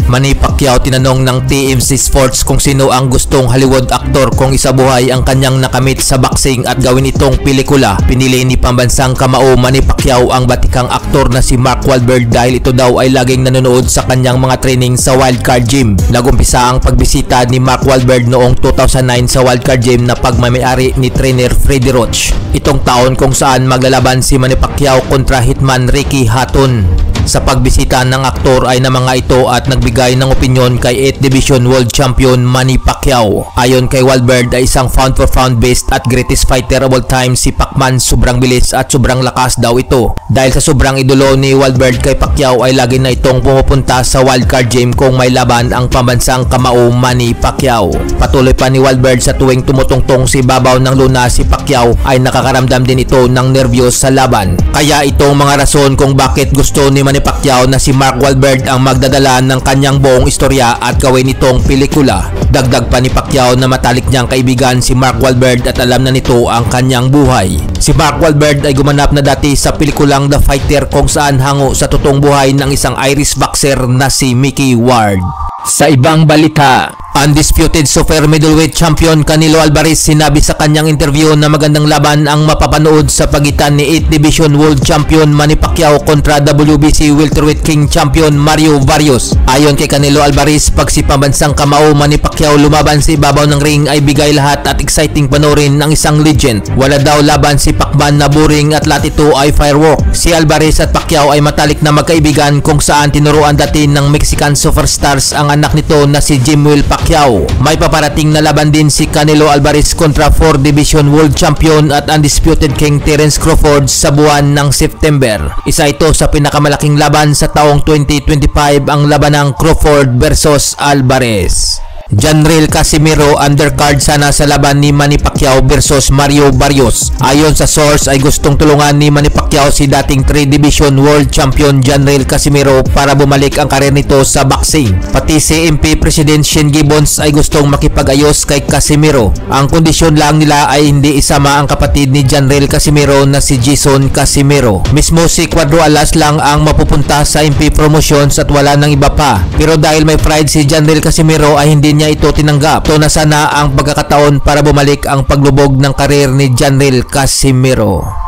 Manny Pacquiao tinanong ng TMZ Sports kung sino ang gustong Hollywood actor kung isabuhay ang kanyang nakamit sa boxing at gawin itong pelikula. Pinili ni pambansang kamao Manny Pacquiao ang batikang aktor na si Mark Wahlberg dahil ito daw ay laging nanonood sa kanyang mga training sa Wildcard Gym. Nagumpisa ang pagbisita ni Mark Wahlberg noong 2009 sa Wildcard Gym na pagmamayari ni trainer Freddie Roach. Itong taon kung saan maglalaban si Manny Pacquiao kontra Hitman Ricky Hatton. Sa pagbisita ng aktor ay na mga ito at nagbigay ng opinyon kay 8th Division World Champion Manny Pacquiao. Ayon kay Wahlberg ay isang pound for pound based at greatest fighter of all time si Pacman, sobrang bilis at sobrang lakas daw ito. Dahil sa sobrang idolo ni Wahlberg kay Pacquiao ay lagi na itong pumupunta sa Wildcard Gym kung may laban ang pambansang kamao Manny Pacquiao. Patuloy pa ni Wahlberg sa tuwing tumutungtong si babaw ng luna si Pacquiao ay nakakaramdam din ito ng nerbiyos sa laban. Kaya itong mga rason kung bakit gusto ni Manny Pacquiao na si Mark Wahlberg ang magdadala ng kanyang buong istorya at gawin itong pelikula. Dagdag pa ni Pacquiao na matalik niyang kaibigan si Mark Wahlberg at alam na nito ang kanyang buhay. Si Mark Wahlberg ay gumanap na dati sa pelikulang The Fighter kung saan hango sa totoong buhay ng isang Irish boxer na si Mickey Ward. Sa ibang balita, undisputed super middleweight champion Canelo Alvarez sinabi sa kanyang interview na magandang laban ang mapapanood sa pagitan ni 8th Division World Champion Manny Pacquiao kontra WBC Welterweight King Champion Mario Barrios. Ayon kay Canelo Alvarez, pag si pambansang kamao Manny Pacquiao lumaban sa ibabaw ng ring ay bigay lahat at exciting panoorin ng isang legend. Wala daw laban si Pacman na boring at lahat ito ay firework. Si Alvarez at Pacquiao ay matalik na magkaibigan kung saan tinuruan dati ng Mexican superstars ang anak nito na si Jimwell Pacquiao. May paparating na laban din si Canelo Alvarez kontra 4th Division World Champion at undisputed King Terence Crawford sa buwan ng September. Isa ito sa pinakamalaking laban sa taong 2025, ang laban ng Crawford versus Alvarez. Janril Casimiro undercard sana sa laban ni Manny Pacquiao versus Mario Barrios. Ayon sa source ay gustong tulungan ni Manny Pacquiao si dating 3 Division World Champion Janril Casimiro para bumalik ang karir nito sa boxing. Pati si MP President Shane Gibbons ay gustong makipag-ayos kay Casimiro. Ang kondisyon lang nila ay hindi isama ang kapatid ni Janril Casimiro na si Jason Casimiro. Mismo si Cuadro Alas lang ang mapupunta sa MP Promotions at wala nang iba pa. Pero dahil may pride si Janril Casimiro ay hindi niya ito tinanggap. Ito na sana ang pagkakataon para bumalik ang paglubog ng karir ni Janril Casimiro.